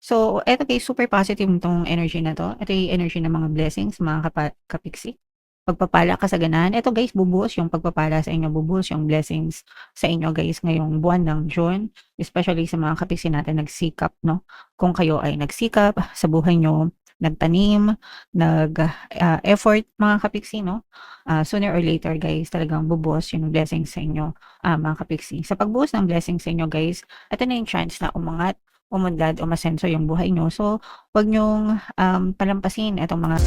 So, eto guys, super positive nitong energy na 'to. Ito yung energy ng mga blessings, mga kapiksi. Pagpapala, kasaganahan. Eto guys, bubuhos yung pagpapala sa inyo, bubuhos yung blessings sa inyo guys ngayong buwan ng June, especially sa mga kapiksi natin nagsikap, 'no? Kung kayo ay nagsikap sa buhay niyo, nagtanim, effort mga kapiksi, 'no? Sooner or later guys, talagang bubuhos yung blessings sa inyo, mga kapiksi. Sa pagbuhos ng blessings sa inyo guys, eto na yung chance na umangat, umunlad, umasenso yung buhay niyo. So, 'wag niyong, palampasin itong mga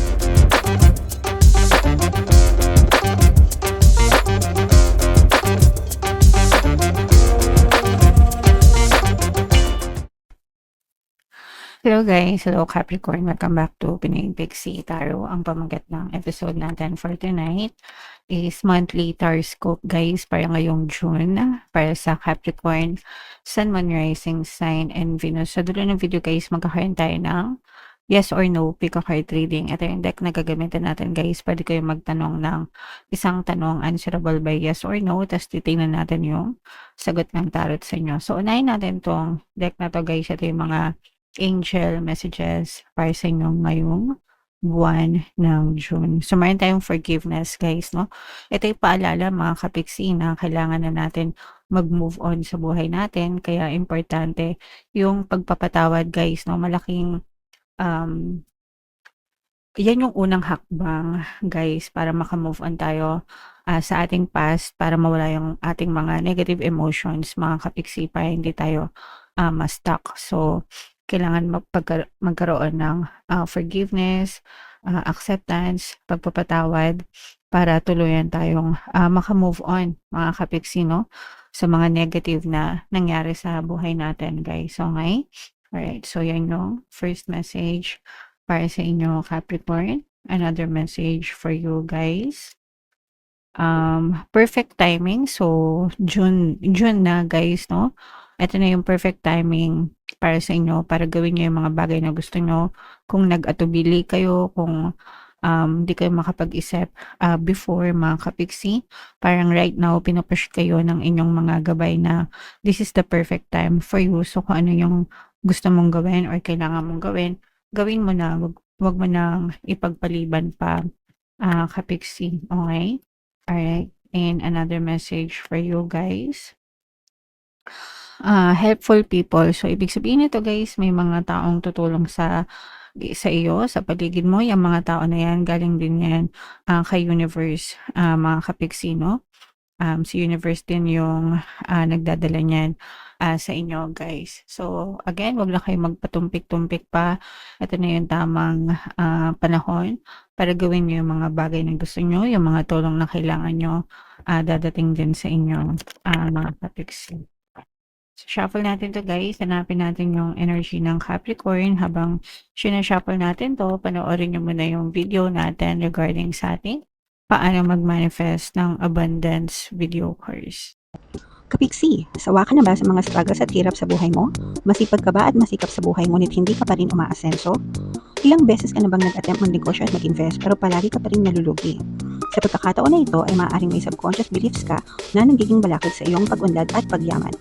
hello guys, hello Capricorn, welcome back to Pinoy Pixie Tarot. Ang pamagat ng episode natin for tonight is monthly horoscope guys para ngayong June para sa Capricorn, Sun, Moon, Rising Sign, and Venus. Sa dulo ng video guys, magkakaroon tayo ng yes or no pick a card reading. Ito yung deck na gagamitin natin guys. Pwede kayo magtanong ng isang tanong answerable by yes or no, tapos titingnan natin yung sagot ng tarot sa inyo. So unahin natin tong deck na to guys. Ito yung mga angel messages para sa inyo ngayong buwan ng June. So, meron tayong forgiveness, guys, no? Ito yung paalala, mga kapiksi, na kailangan na natin mag-move on sa buhay natin. Kaya, importante yung pagpapatawad, guys, no? Malaking, um, yan yung unang hakbang, guys, para maka-move on tayo sa ating past, para mawala yung ating mga negative emotions, mga kapiksi, para hindi tayo ma-stuck. So, kailangan magkaroon ng forgiveness, acceptance, pagpapatawad para tuluyan tayong maka-move on, mga kapiksi, no? Sa mga negative na nangyari sa buhay natin, guys. Okay? Alright, so yan yung first message para sa inyo, Capricorn. Another message for you guys. Perfect timing. So, June na guys, no? Ito na yung perfect timing para sa inyo, para gawin niyo yung mga bagay na gusto niyo. Kung nag-atubili kayo, kung di kayo makapag-isip before, mga kapiksi, parang right now, pinupush kayo ng inyong mga gabay na this is the perfect time for you. So, kung ano yung gusto mong gawin or kailangan mong gawin, gawin mo na. Wag mo nang ipagpaliban pa, kapiksi. Okay? Alright, and another message for you guys. Helpful people. So, ibig sabihin nito guys, may mga taong tutulong sa iyo, sa paligid mo. Yung mga tao na yan, galing din yan kay universe, mga kapiksi, no? Si universe din yung nagdadala niyan sa inyo guys. So, again, wag lang kayo magpatumpik-tumpik pa. Ito na yung tamang panahon para gawin niyo yung mga bagay na gusto niyo, yung mga tulong na kailangan niyo, dadating din sa inyo, mga kapiksi. So, shuffle natin to guys. Hanapin natin yung energy ng Capricorn. Habang sinashuffle natin to, panoorin nyo muna yung video natin regarding sa ating paano mag-manifest ng abundance video course. Kapiksi, sawa ka na ba sa mga struggles at hirap sa buhay mo? Masipag ka ba at masikap sa buhay ngunit hindi ka pa rin umaasenso? Ilang beses ka na bang nag-attempt magnegosyo at mag-invest pero palagi ka pa rin nalulugi? Sa pagkakataon na ito ay maaaring may subconscious beliefs ka na nagiging balakid sa iyong pag-unlad at pagyaman.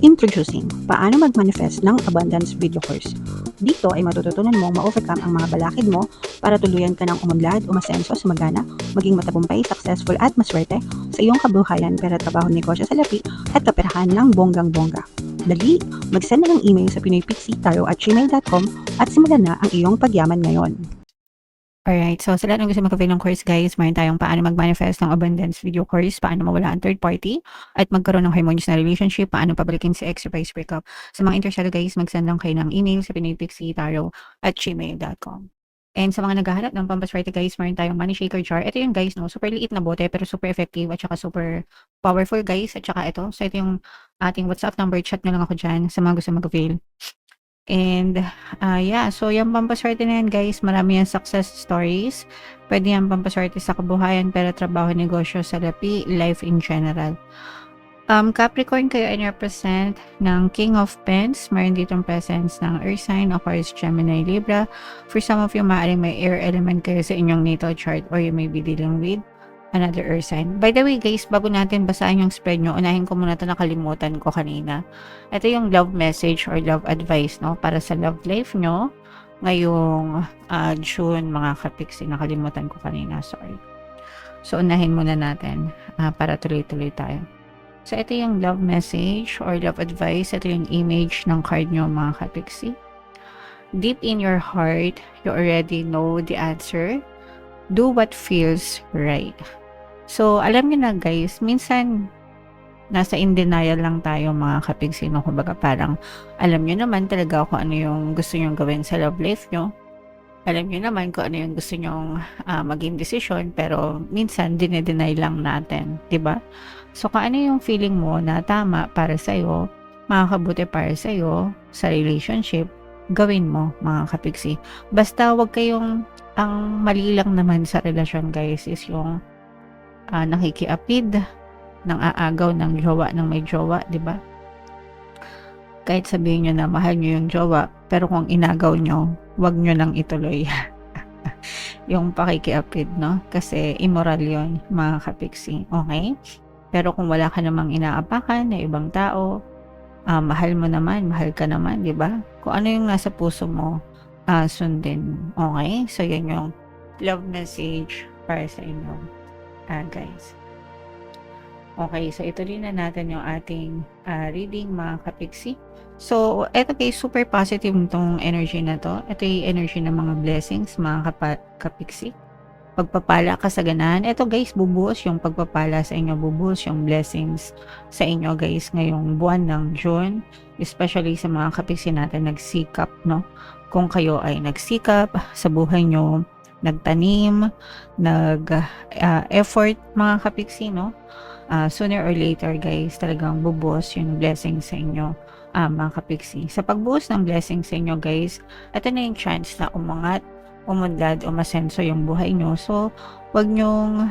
Introducing, paano mag-manifest ng abundance video course. Dito ay matututunan mong ma-overcome ang mga balakid mo para tuluyan ka ng umunlad, umasenso, sumagana, maging matagumpay, successful at maswerte sa iyong kabuhayan, pera, trabaho, negosyo sa lapi at kaperahan ng bonggang-bongga. Dali, mag-send na ng email sa pinoypixitaro@gmail.com at simulan na ang iyong pagyaman ngayon. Alright, so sa lahat ng gusto mag-avail ng course guys, mayroon tayong paano mag-manifest ng abundance video course, paano mawala ang third party, at magkaroon ng harmonious na relationship, paano pabalikin si ex or vice breakup. Sa mga interesado guys, mag-send lang kayo ng email sa pinoypixitaro@gmail.com. And sa mga naghahanap ng pampaswerte guys, mayroon tayong money shaker jar. Ito yung guys, no, super liit na bote pero super effective at saka super powerful guys. At saka ito, so ito yung ating WhatsApp number, chat na lang ako dyan sa mga gusto mag-avail. And yeah, so yung pampaswerte na yan guys, marami yan success stories. Pwede yan pampaswerte sa kabuhayan, pera, trabaho, negosyo, salapi, life in general. Capricorn, kayo ay represent ng King of Pens. Meron ditong presence ng Earth sign, Aquarius, Gemini, Libra. For some of you, maaaring may air element kayo sa inyong natal chart or you may be dealing with another earth sign. By the way guys, bago natin basahin yung spread nyo, unahin ko muna ito, nakalimutan ko kanina. Ito yung love message or love advice, no? Para sa love life nyo ngayong June, mga kapiksi. Nakalimutan ko kanina, sorry. So, unahin muna natin para tuloy-tuloy tayo. So, ito yung love message or love advice. Ito yung image ng card nyo, mga kapiksi. Deep in your heart, you already know the answer. Do what feels right. So, alam niyo na guys, minsan nasa in denial lang tayo, mga kapiksi, no? Kumbaga parang alam niyo naman talaga kung ano yung gusto niyo gawin sa love life niyo. Alam niyo naman kung ano yung gusto niyo maging decision, pero minsan dinedeny lang natin, 'di ba? So, kung ano yung feeling mo na tama para sa iyo, makakabuti para sa iyo sa relationship, gawin mo, mga kapiksi. Basta wag kayong, ang mali lang naman sa relasyon guys is yung nakikiapid ng aagaw ng jowa ng may jowa, 'di ba? Kahit sabihin niyo na mahal niyo yung jowa, pero kung inagaw niyo, wag niyo nang ituloy. Yung pakikiapid, no? Kasi immoral 'yon, mga kapiksi. Okay? Pero kung wala ka namang inaapakan na ibang tao, mahal mo naman, mahal ka naman, 'di ba? Kung ano yung nasa puso mo, sundin. Okay? So, yan yung love message para sa inyo, guys. Okay, so ituloy na natin yung ating reading, mga kapiksi. So, eto guys, super positive itong energy na to. Ito yung energy ng mga blessings, mga kapiksi. Pagpapala, kasaganahan. Ito guys, bubuhos yung pagpapala sa inyo, bubuhos yung blessings sa inyo guys ngayong buwan ng June. Especially sa mga kapiksi natin nagsikap, no? Kung kayo ay nagsikap sa buhay nyo, nagtanim, effort, mga kapiksi, no? Sooner or later guys, talagang bubuhos yung blessing sa inyo, mga kapiksi. Sa pagbuhos ng blessing sa inyo guys, ito na yung chance na umangat, umunlad, umasenso yung buhay nyo. So, wag nyong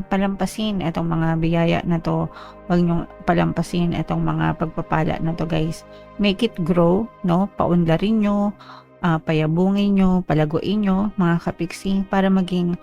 palampasin itong mga biyaya na to. Wag nyong palampasin itong mga pagpapala na to guys. Make it grow, no? Paunlarin nyo, payabungin nyo, palaguin nyo, mga kapiksi, para maging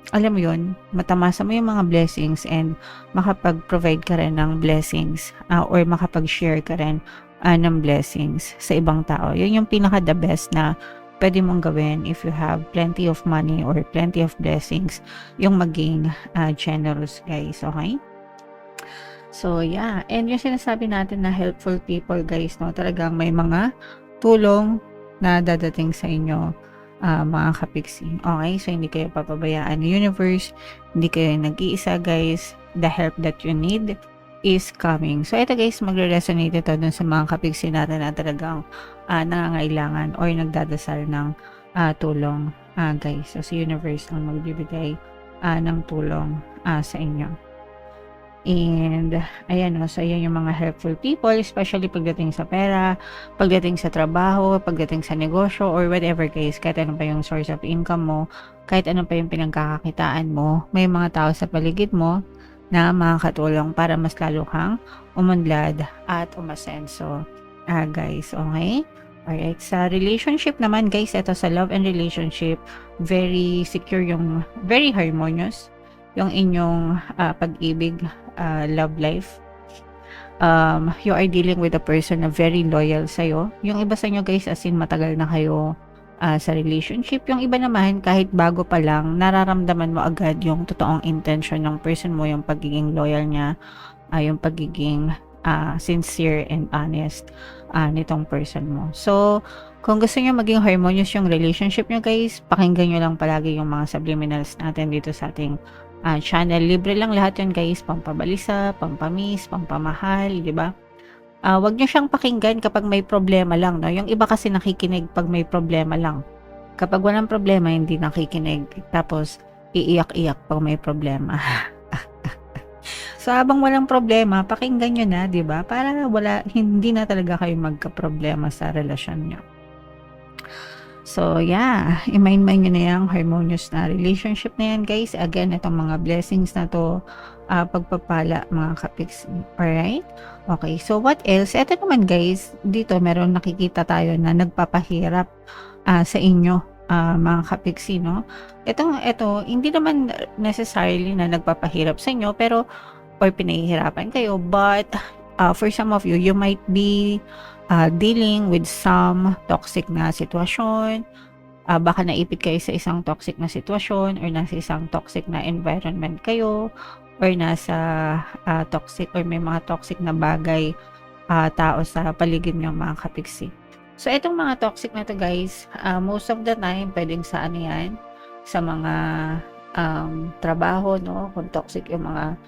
alam mo yun, matamasa mo yung mga blessings and makapag-provide ka rin ng blessings or makapag-share ka rin ng blessings sa ibang tao. Yun yung pinaka the best na pwede mong gawin if you have plenty of money or plenty of blessings, yung maging generous guys, okay? So yeah, and yung sinasabi natin na helpful people guys, no, talagang may mga tulong na dadating sa inyo, mga kapiksi. Okay, so hindi kayo papabayaan ng universe, hindi kayo nag-iisa guys. The help that you need is coming. So ito guys, magre-resonate ito dun sa mga kapiksi natin na talagang nangangailangan or nagdadasal ng tulong, guys. So si universe ang magbibigay ng tulong sa inyo. And ayan, so ayan yung mga helpful people, especially pagdating sa pera, pagdating sa trabaho, pagdating sa negosyo, or whatever guys, kahit ano pa yung source of income mo, kahit ano pa yung pinagkakakitaan mo, may mga tao sa paligid mo na makakatulong para mas lalo kang umunlad at umasenso, guys. Okay? Alright, sa relationship naman guys, ito sa love and relationship, very secure yung, very harmonious yung inyong pag-ibig, love life. You are dealing with a person na very loyal sa'yo. Yung iba sa inyo guys, as in matagal na kayo sa relationship. Yung iba naman, kahit bago pa lang, nararamdaman mo agad yung totoong intention ng person mo, yung pagiging loyal niya, yung pagiging sincere and honest nitong person mo. So, kung gusto nyo maging harmonious yung relationship nyo guys, pakinggan nyo lang palagi yung mga subliminals natin dito sa ating channel. Libre lang lahat yun guys, pampabalisa, pampamis, pampamahal, di ba? Wag nyo siyang pakinggan kapag may problema lang, no? Yung iba kasi nakikinig pag may problema lang. Kapag walang problema, hindi nakikinig. Tapos, iiyak-iyak pag may problema. So, habang walang problema, pakinggan nyo na, di ba? Para hindi na talaga kayo magka-problema sa relasyon nyo. So, yeah, i-mind nyo na yung harmonious na relationship na yan, guys. Again, itong mga blessings na to, pagpapala, mga kapiksi. Alright? Okay, so what else? Ito naman, guys, dito meron nakikita tayo na nagpapahirap sa inyo, mga kapiksi, no? Ito, hindi naman necessarily na nagpapahirap sa inyo, pero or pinahihirapan kayo, but for some of you, you might be dealing with some toxic na sitwasyon. Baka naipit kayo sa isang toxic na sitwasyon or nasa isang toxic na environment kayo or nasa toxic or may mga toxic na bagay, tao sa paligid niyo mga kapiksi. So, itong mga toxic na to guys, most of the time, pwedeng sa ano yan, sa mga trabaho, no? Kung toxic yung mga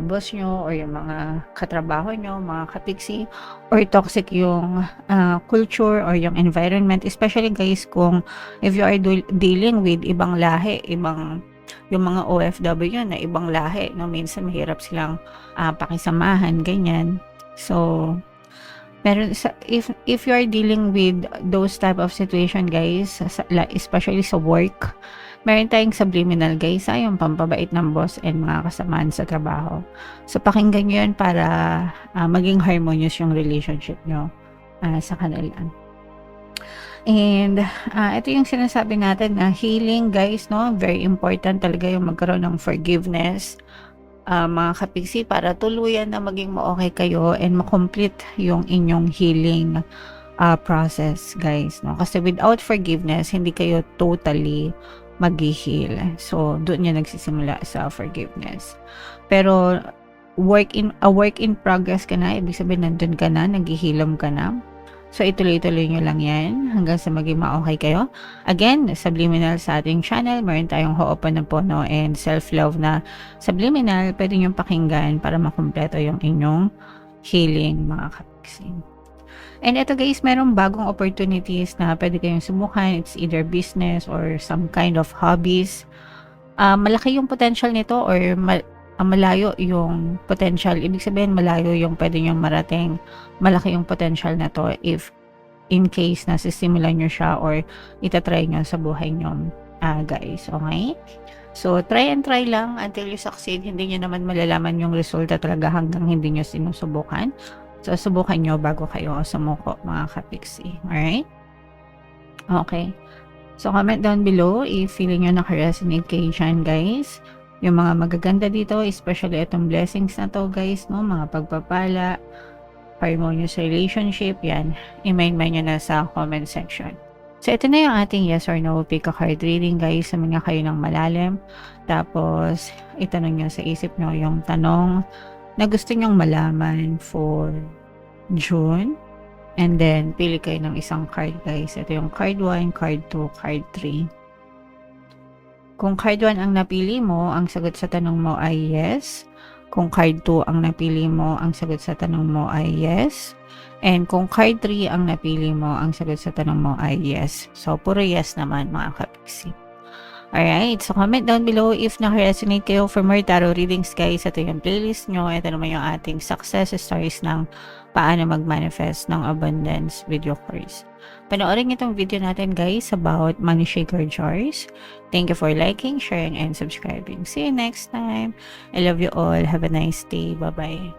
boss nyo or yung mga katrabaho nyo, mga kapiksi, or toxic yung culture or yung environment, especially guys kung if you are dealing with ibang lahi, yung mga OFW na ibang lahi, no? Minsan mahirap silang pakisamahan, ganyan. So, if you are dealing with those type of situation guys, especially sa work, meron tayong subliminal guys, yung pampabait ng boss and mga kasamaan sa trabaho. So pakinggan nyo yun para maging harmonious yung relationship nyo sa kanila. And ito yung sinasabi natin na healing guys, no? Very important talaga yung magkaroon ng forgiveness, mga kapiksi, para tuluyan na maging ma-okay kayo and makomplete yung inyong healing process guys, no? Kasi without forgiveness, hindi kayo totally mag-heal. So, doon yan nagsisimula sa forgiveness. Pero, work in progress ka na, ibig sabihin nandun ka na, naghihilom ka na. So, ituloy-tuloy nyo lang yan hanggang sa maging ma-okay kayo. Again, subliminal sa ating channel. Meron tayong Ho'oponopono and self-love na subliminal. Pwede nyo pakinggan para makumpleto yung inyong healing, mga kapiksi. And ito guys, merong bagong opportunities na pwede kayong subukan. It's either business or some kind of hobbies. Malaki yung potential nito or malayo yung potential. Ibig sabihin, malayo yung pwede nyo marating. Malaki yung potential na to if in case na sisimulan nyo siya or itatry nyo sa buhay nyo, guys. Okay? So, try and try lang until you succeed. Hindi nyo naman malalaman yung resulta talaga hanggang hindi nyo sinusubukan. So, subukan nyo bago kayo sumuko, mga kapiksi. Alright? Okay. So, comment down below if feeling nyo naka-resonate kayo dyan, guys. Yung mga magaganda dito, especially itong blessings na to, guys, no? Mga pagpapala, harmonious relationship, yan. I-mind nyo na sa comment section. So, ito na yung ating yes or no pick a card reading, guys. Sabi nga kayo ng malalim. Tapos, itanong nyo sa isip nyo yung tanong na gusto nyong malaman for June. And then, pili kayo ng isang card, guys. Ito yung card 1, card 2, card 3. Kung card 1 ang napili mo, ang sagot sa tanong mo ay yes. Kung card 2 ang napili mo, ang sagot sa tanong mo ay yes. And kung card 3 ang napili mo, ang sagot sa tanong mo ay yes. So, puro yes naman, mga kapiksi. Alright, so comment down below if naka-resonate kayo for more tarot readings, guys. Ito yung playlist nyo. Ito naman yung ating success stories ng paano mag-manifest ng abundance video course. Panoorin itong video natin, guys, about money shaker jars. Thank you for liking, sharing, and subscribing. See you next time. I love you all. Have a nice day. Bye-bye.